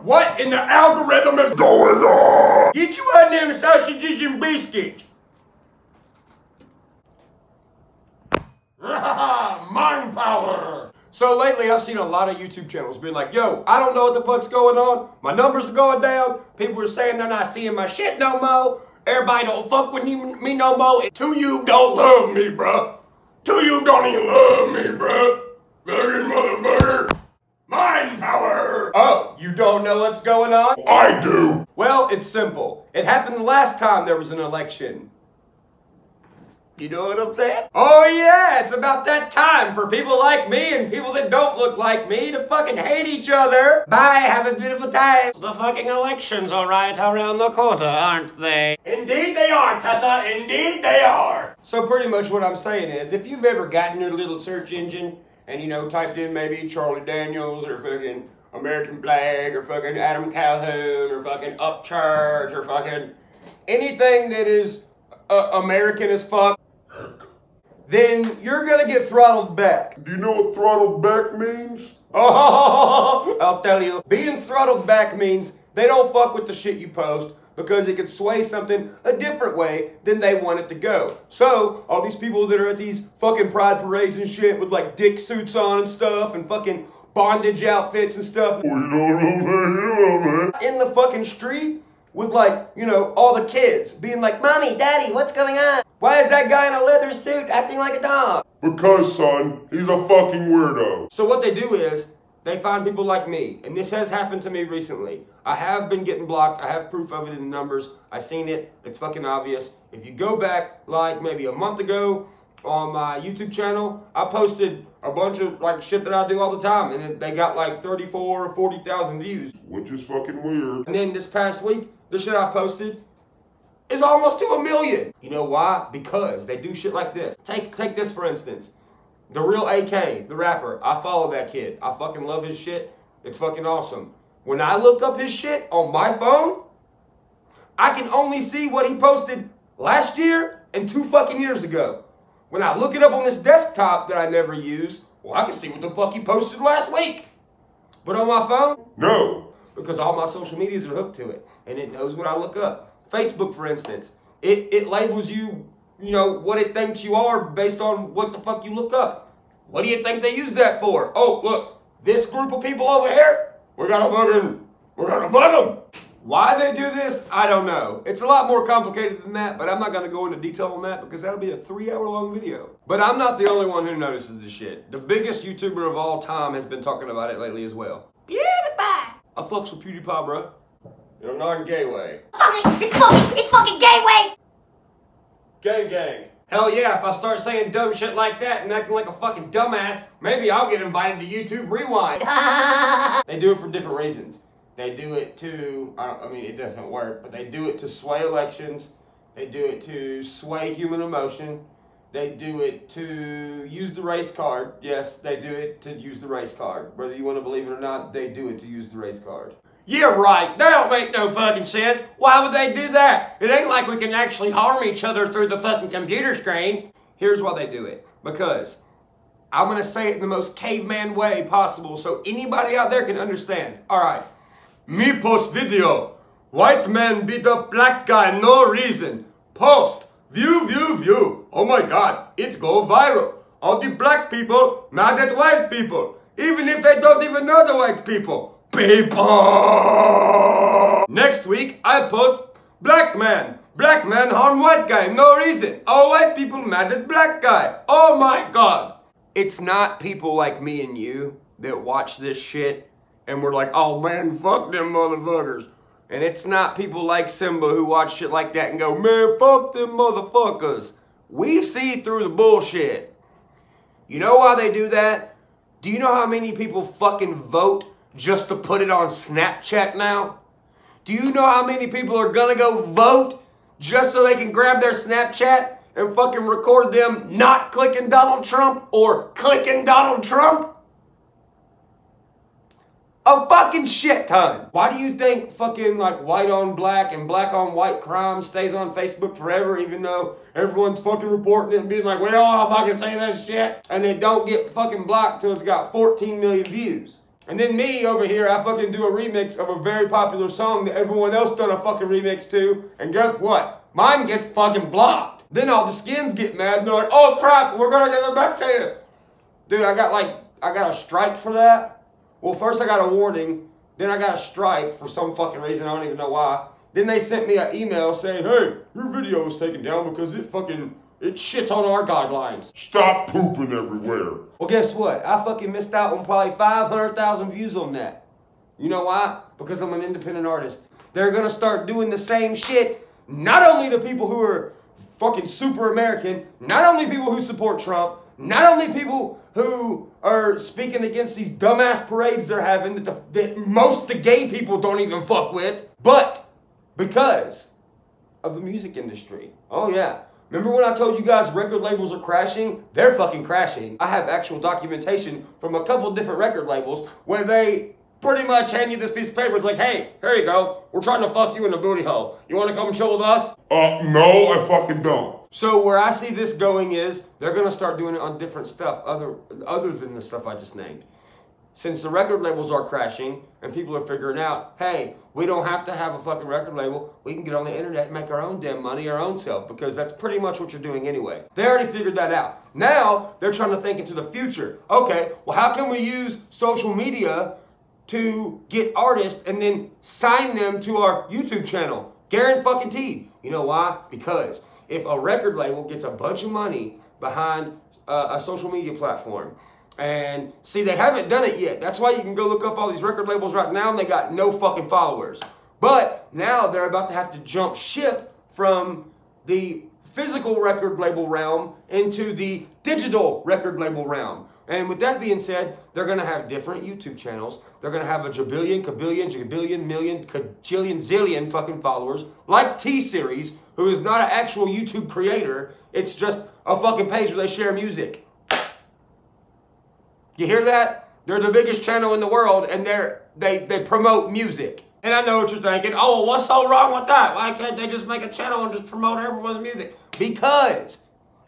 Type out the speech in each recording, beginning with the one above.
What in the algorithm is going on? Get you one of them sausages and biscuits. Mind power. So lately I've seen a lot of YouTube channels being like, yo, I don't know what the fuck's going on. My numbers are going down. People are saying they're not seeing my shit no more. Everybody don't fuck with me no more. And YouTube don't love me, bruh. YouTube don't even love me, bruh. Fucking motherfucker. Mind power. Oh, you don't know what's going on? I do. Well, it's simple. It happened the last time there was an election. You know what I'm saying? Oh yeah, it's about that time for people like me and people that don't look like me to fucking hate each other. Bye, have a beautiful time. The fucking elections are right around the corner, aren't they? Indeed they are, Tessa, indeed they are. So pretty much what I'm saying is, if you've ever gotten your little search engine and, you know, typed in maybe Charlie Daniels or fucking American Flag or fucking Adam Calhoun or fucking Upchurch or fucking anything that is American as fuck, then you're gonna get throttled back. Do you know what throttled back means? Oh, I'll tell you. Being throttled back means they don't fuck with the shit you post because it could sway something a different way than they want it to go. So, all these people that are at these fucking pride parades and shit with like dick suits on and stuff and fucking bondage outfits and stuff. Well, you know what I'm saying, man. In the fucking street with like, you know, all the kids being like, Mommy, Daddy, what's going on? Why is that guy in a leather suit acting like a dog? Because, son, he's a fucking weirdo. So what they do is, they find people like me, and this has happened to me recently. I have been getting blocked. I have proof of it in the numbers. I've seen it. It's fucking obvious. If you go back like maybe a month ago on my YouTube channel, I posted a bunch of like shit that I do all the time, and they got like 34 or 40,000 views. Which is fucking weird. And then this past week, the shit I posted is almost to 1 million. You know why? Because they do shit like this. Take this for instance. The Real AK, the rapper. I follow that kid. I fucking love his shit. It's fucking awesome. When I look up his shit on my phone, I can only see what he posted last year and 2 fucking years ago. When I look it up on this desktop that I never use, well, I can see what the fuck he posted last week. But on my phone, no. Because all my social medias are hooked to it. And it knows what I look up. Facebook, for instance. It labels you, you know, what it thinks you are based on what the fuck you look up. What do you think they use that for? Oh, look, this group of people over here, we're gonna fuck them. Why they do this, I don't know. It's a lot more complicated than that, but I'm not gonna go into detail on that because that'll be a 3-hour-long video. But I'm not the only one who notices this shit. The biggest YouTuber of all time has been talking about it lately as well. PewDiePie! I fucks with PewDiePie, bro. In a non-gay way. It's fucking gay way! Gang gang. Hell yeah, if I start saying dumb shit like that and acting like a fucking dumbass, maybe I'll get invited to YouTube Rewind. They do it for different reasons. They do it to, I mean, it doesn't work, but they do it to sway elections. They do it to sway human emotion. They do it to use the race card. Yes, they do it to use the race card. Whether you want to believe it or not, they do it to use the race card. Yeah, right. That don't make no fucking sense. Why would they do that? It ain't like we can actually harm each other through the fucking computer screen. Here's why they do it. Because I'm going to say it in the most caveman way possible so anybody out there can understand. Alright. Me post video. White man beat up black guy, no reason. Post. View, view, view. Oh my god. It go viral. All the black people mad at white people. Even if they don't even know the white people. People! Next week, I post black man. Black man harm white guy, no reason. All white people mad at black guy. Oh my god. It's not people like me and you that watch this shit and we're like, oh man, fuck them motherfuckers. And it's not people like Simba who watch shit like that and go, man, fuck them motherfuckers. We see through the bullshit. You know why they do that? Do you know how many people fucking vote just to put it on Snapchat now? Do you know how many people are gonna go vote just so they can grab their Snapchat and fucking record them not clicking Donald Trump or clicking Donald Trump? A fucking shit ton. Why do you think fucking like white on black and black on white crime stays on Facebook forever even though everyone's fucking reporting it and being like, we don't want to fucking say that shit, and they don't get fucking blocked till it's got 14 million views? And then me over here, I fucking do a remix of a very popular song that everyone else done a fucking remix to. And guess what? Mine gets fucking blocked. Then all the skins get mad and they're like, oh crap, we're gonna give it back to you. Dude, I got a strike for that. Well, first I got a warning. Then I got a strike for some fucking reason. I don't even know why. Then they sent me an email saying, hey, your video was taken down because it shits on our guidelines. Stop pooping everywhere. Well, guess what? I fucking missed out on probably 500,000 views on that. You know why? Because I'm an independent artist. They're going to start doing the same shit. Not only the people who are fucking super American, not only people who support Trump, not only people who are speaking against these dumbass parades they're having that most the gay people don't even fuck with, but because of the music industry. Oh yeah. Remember when I told you guys record labels are crashing? They're fucking crashing. I have actual documentation from a couple different record labels where they pretty much hand you this piece of paper. It's like, hey, here you go. We're trying to fuck you in the booty hole. You want to come chill with us? No, I fucking don't. So where I see this going is they're going to start doing it on different stuff other than the stuff I just named. Since the record labels are crashing and people are figuring out, hey, we don't have to have a fucking record label. We can get on the internet and make our own damn money our own self, because that's pretty much what you're doing anyway. They already figured that out. Now they're trying to think into the future. Okay, well, how can we use social media to get artists and then sign them to our YouTube channel? Guaranteed. You know why? Because if a record label gets a bunch of money behind a social media platform, and see, they haven't done it yet. That's why you can go look up all these record labels right now and they got no fucking followers. But now they're about to have to jump ship from the physical record label realm into the digital record label realm. And with that being said, they're going to have different YouTube channels. They're going to have a jabillion, kabillion, jabillion, million, kajillion, zillion fucking followers. Like T-Series, who is not an actual YouTube creator. It's just a fucking page where they share music. You hear that? They're the biggest channel in the world, and they promote music. And I know what you're thinking. Oh, well, what's so wrong with that? Why can't they just make a channel and just promote everyone's music? Because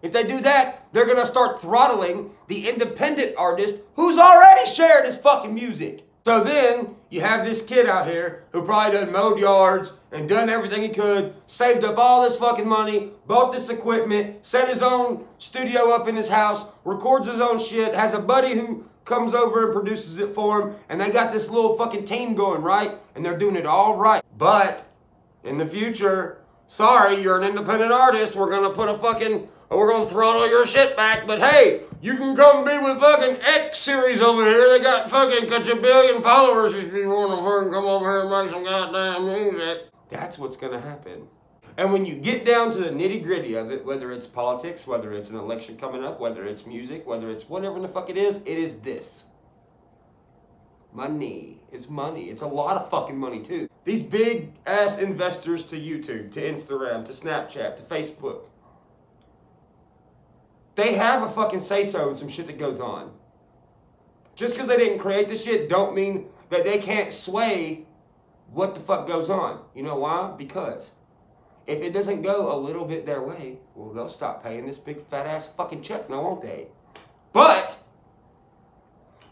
if they do that, they're going to start throttling the independent artist who's already shared his fucking music. So then you have this kid out here who probably done mowed yards and done everything he could, saved up all this fucking money, bought this equipment, set his own studio up in his house, records his own shit, has a buddy who comes over and produces it for him, and they got this little fucking team going, right? And they're doing it all right. But in the future, sorry, you're an independent artist, we're gonna throttle your shit back, but hey, you can come be with fucking X series over here. They got fucking kajabillion followers if you want to fucking come over here and make some goddamn music. That's what's gonna happen. And when you get down to the nitty gritty of it, whether it's politics, whether it's an election coming up, whether it's music, whether it's whatever the fuck it is this. Money. It's money. It's a lot of fucking money too. These big ass investors to YouTube, to Instagram, to Snapchat, to Facebook, they have a fucking say-so in some shit that goes on. Just because they didn't create the shit don't mean that they can't sway what the fuck goes on. You know why? Because if it doesn't go a little bit their way, well, they'll stop paying this big fat ass fucking check now, won't they? But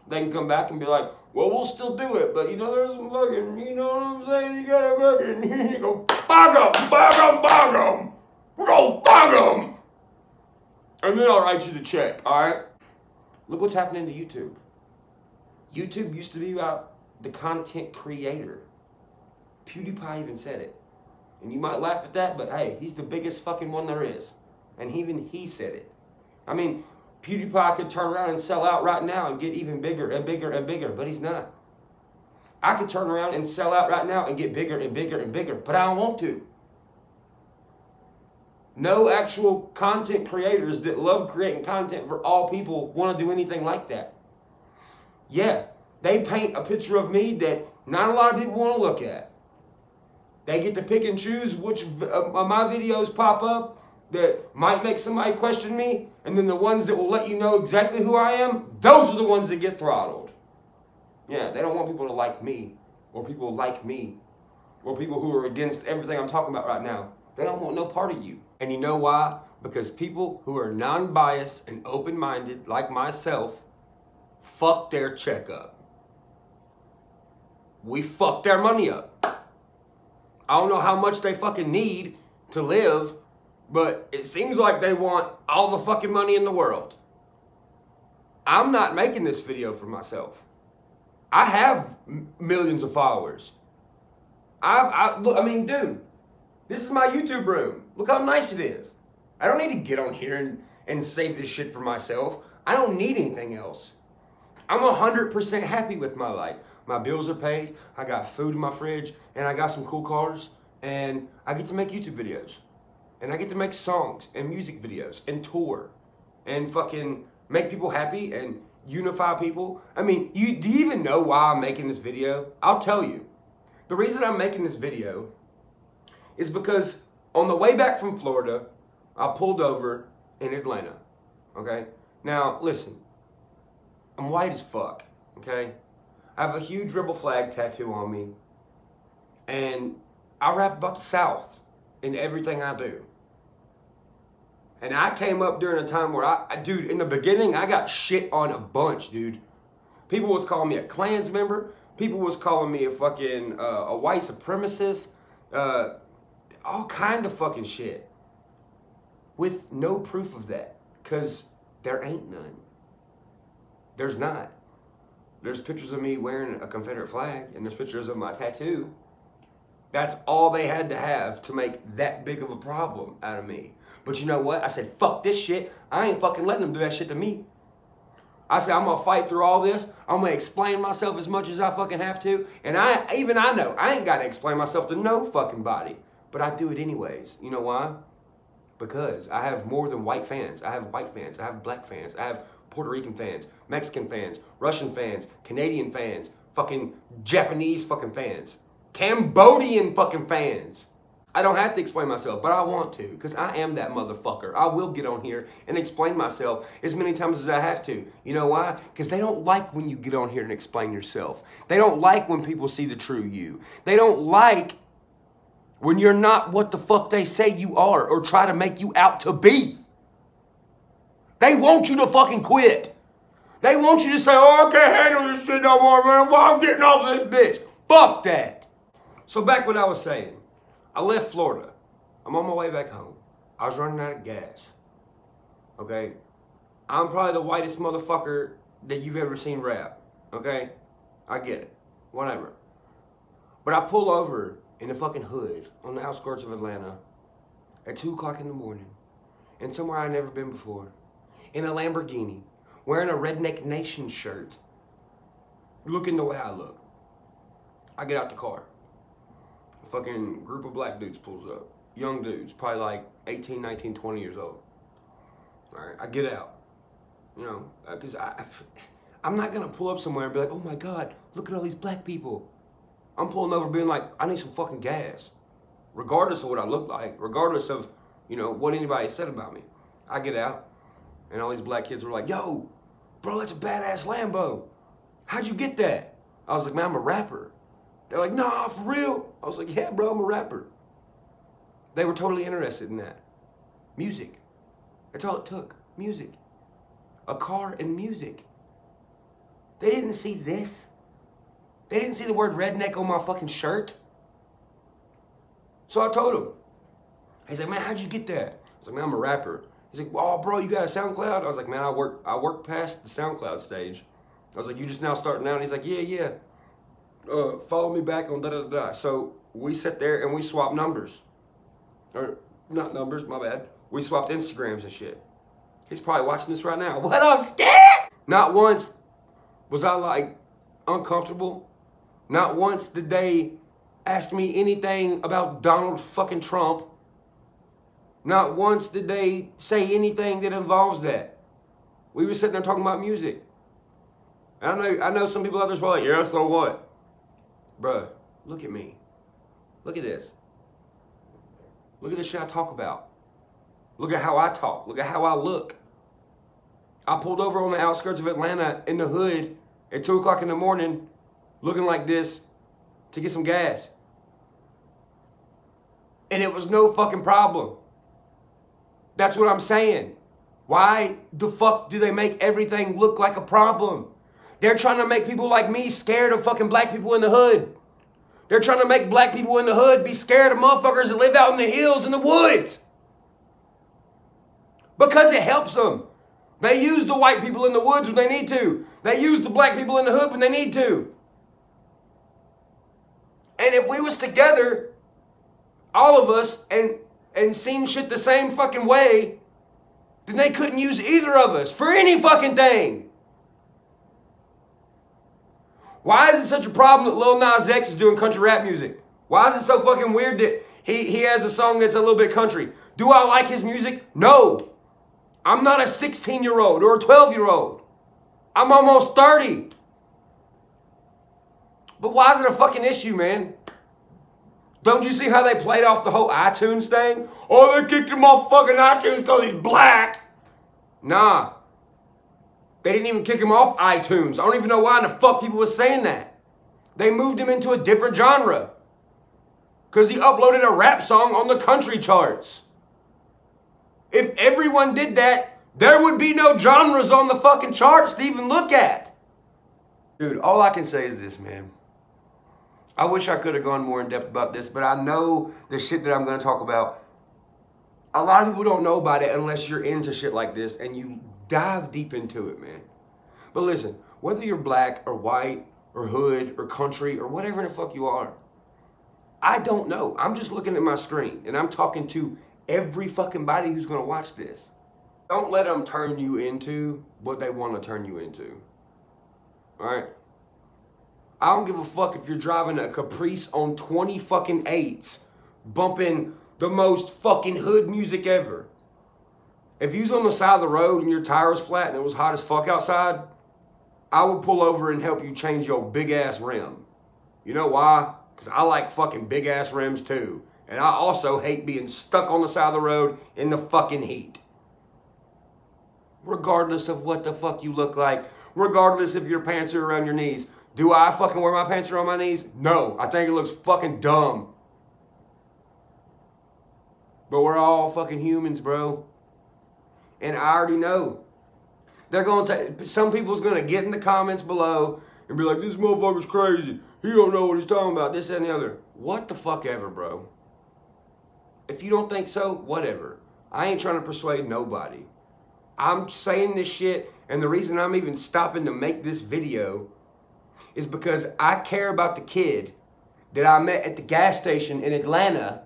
they can come back and be like, well, we'll still do it, but you know, there's some fucking, you know what I'm saying? You gotta fucking, you go, bog 'em, bog 'em, bog 'em. We're gonna bog 'em. And then I'll write you the check, alright? Look what's happening to YouTube. YouTube used to be about the content creator. PewDiePie even said it. And you might laugh at that, but hey, he's the biggest fucking one there is. And even he said it. I mean, PewDiePie could turn around and sell out right now and get even bigger and bigger and bigger, but he's not. I could turn around and sell out right now and get bigger and bigger and bigger, but I don't want to. No actual content creators that love creating content for all people want to do anything like that. Yeah, they paint a picture of me that not a lot of people want to look at. They get to pick and choose which of my videos pop up that might make somebody question me, and then the ones that will let you know exactly who I am, those are the ones that get throttled. Yeah, they don't want people to like me, or people like me, or people who are against everything I'm talking about right now. They don't want no part of you. And you know why? Because people who are non-biased and open-minded, like myself, fuck their check up. we fuck their money up. I don't know how much they fucking need to live, but it seems like they want all the fucking money in the world. I'm not making this video for myself. I have millions of followers. Look, I mean, dude, this is my YouTube room. Look how nice it is. I don't need to get on here and save this shit for myself. I don't need anything else. I'm 100% happy with my life. My bills are paid, I got food in my fridge, and I got some cool cars, and I get to make YouTube videos. And I get to make songs and music videos and tour and fucking make people happy and unify people. I mean, do you even know why I'm making this video? I'll tell you. The reason I'm making this video is because on the way back from Florida, I pulled over in Atlanta, okay? Now, listen, I'm white as fuck, okay? I have a huge rebel flag tattoo on me, and I rap about the South in everything I do. And I came up during a time where dude, in the beginning, I got shit on a bunch, dude. People was calling me a Klans member. People was calling me a fucking, a white supremacist. All kind of fucking shit. With no proof of that. Because there ain't none. There's not. There's pictures of me wearing a Confederate flag, and there's pictures of my tattoo. That's all they had to have to make that big of a problem out of me. But you know what? I said, fuck this shit. I ain't fucking letting them do that shit to me. I said, I'm gonna fight through all this. I'm gonna explain myself as much as I fucking have to. And I know, I ain't gotta explain myself to no fucking body. But I do it anyways. You know why? Because I have more than white fans. I have white fans. I have black fans. I have Puerto Rican fans, Mexican fans, Russian fans, Canadian fans, fucking Japanese fucking fans, Cambodian fucking fans. I don't have to explain myself, but I want to, because I am that motherfucker. I will get on here and explain myself as many times as I have to. You know why? Because they don't like when you get on here and explain yourself. They don't like when people see the true you. They don't like when you're not what the fuck they say you are or try to make you out to be. They want you to fucking quit. They want you to say, oh, I can't handle this shit no more, man. Well, I'm getting off this bitch. Fuck that. So back what I was saying. I left Florida. I'm on my way back home. I was running out of gas. Okay? I'm probably the whitest motherfucker that you've ever seen rap. Okay? I get it. Whatever. But I pull over in the fucking hood on the outskirts of Atlanta at 2 o'clock in the morning in somewhere I've never been before. In a Lamborghini, wearing a Redneck Nation shirt, looking the way I look. I get out the car. A fucking group of black dudes pulls up. Young dudes, probably like 18, 19, 20 years old. All right, I get out. You know, because I'm not going to pull up somewhere and be like, oh my God, look at all these black people. I'm pulling over being like, I need some fucking gas. Regardless of what I look like, regardless of, you know, what anybody said about me. I get out. And all these black kids were like, yo, bro, that's a badass Lambo. How'd you get that? I was like, man, I'm a rapper. They're like, nah, for real? I was like, yeah, bro, I'm a rapper. They were totally interested in that. Music. That's all it took. Music. A car and music. They didn't see this. They didn't see the word redneck on my fucking shirt. So I told him. He's like, man, how'd you get that? I was like, man, I'm a rapper. He's like, oh, bro, you got a SoundCloud? I was like, man, I work past the SoundCloud stage. I was like, you just now starting out? And he's like, yeah. Follow me back on da-da-da-da. So we sat there and we swapped numbers. Or, not numbers, my bad. We swapped Instagrams and shit. He's probably watching this right now. What up, Stat? Not once was I, like, uncomfortable. Not once did they ask me anything about Donald fucking Trump. Not once did they say anything that involves that. We were sitting there talking about music. I know some people out there are like, yeah, so what? Bruh, look at me. Look at this. Look at the shit I talk about. Look at how I talk. Look at how I look. I pulled over on the outskirts of Atlanta in the hood at 2 o'clock in the morning looking like this to get some gas. And it was no fucking problem. That's what I'm saying. Why the fuck do they make everything look like a problem? They're trying to make people like me scared of fucking black people in the hood. They're trying to make black people in the hood be scared of motherfuckers that live out in the hills and the woods. Because it helps them. They use the white people in the woods when they need to. They use the black people in the hood when they need to. And if we was together, all of us, and seen shit the same fucking way, then they couldn't use either of us for any fucking thing. Why is it such a problem that Lil Nas X is doing country rap music? Why is it so fucking weird that he has a song that's a little bit country? Do I like his music? No. I'm not a 16-year-old or a 12-year-old. I'm almost 30. But why is it a fucking issue, man? Don't you see how they played off the whole iTunes thing? Oh, they kicked him off fucking iTunes because he's black. Nah. They didn't even kick him off iTunes. I don't even know why in the fuck people were saying that. They moved him into a different genre. Because he uploaded a rap song on the country charts. If everyone did that, there would be no genres on the fucking charts to even look at. Dude, all I can say is this, man. I wish I could have gone more in depth about this, but I know the shit that I'm going to talk about. A lot of people don't know about it unless you're into shit like this and you dive deep into it, man. But listen, whether you're black or white or hood or country or whatever the fuck you are, I don't know. I'm just looking at my screen and I'm talking to every fucking body who's going to watch this. Don't let them turn you into what they want to turn you into. All right? I don't give a fuck if you're driving a Caprice on 20 fucking 8s, bumping the most fucking hood music ever. If you was on the side of the road and your tire was flat and it was hot as fuck outside, I would pull over and help you change your big ass rim. You know why? Because I like fucking big ass rims too. And I also hate being stuck on the side of the road in the fucking heat. Regardless of what the fuck you look like, regardless if your pants are around your knees. Do I fucking wear my pants around my knees? No. I think it looks fucking dumb. But we're all fucking humans, bro. And I already know. They're going to, some people's going to get in the comments below and be like, this motherfucker's crazy. He don't know what he's talking about, this, that, and the other. What the fuck ever, bro. If you don't think so, whatever. I ain't trying to persuade nobody. I'm saying this shit, and the reason I'm even stopping to make this video is because I care about the kid that I met at the gas station in Atlanta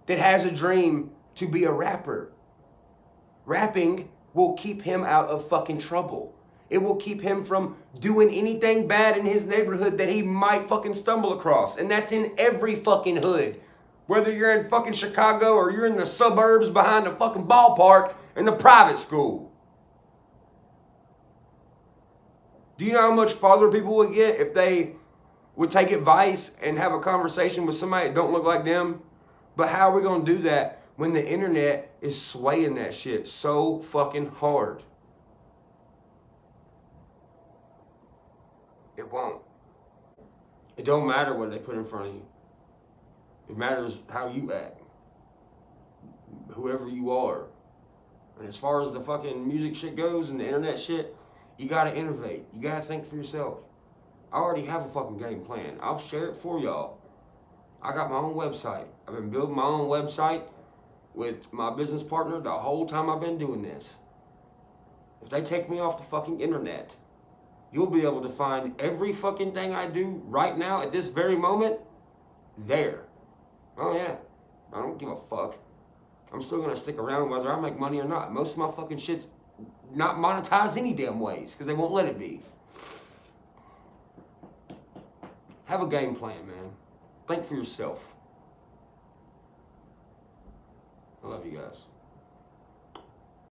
that has a dream to be a rapper. Rapping will keep him out of fucking trouble. It will keep him from doing anything bad in his neighborhood that he might fucking stumble across. And that's in every fucking hood. Whether you're in fucking Chicago or you're in the suburbs behind the fucking ballpark in the private school. Do you know how much farther people would get if they would take advice and have a conversation with somebody that don't look like them? But how are we going to do that when the internet is swaying that shit so fucking hard? It won't. It don't matter what they put in front of you. It matters how you act. Whoever you are. And as far as the fucking music shit goes and the internet shit, you gotta innovate. You gotta think for yourself. I already have a fucking game plan. I'll share it for y'all. I got my own website. I've been building my own website with my business partner the whole time I've been doing this. If they take me off the fucking internet, you'll be able to find every fucking thing I do right now at this very moment there. Oh yeah, I don't give a fuck. I'm still gonna stick around whether I make money or not. Most of my fucking shit's not monetized any damn ways because they won't let it be. Have a game plan, man. Think for yourself. I love you guys.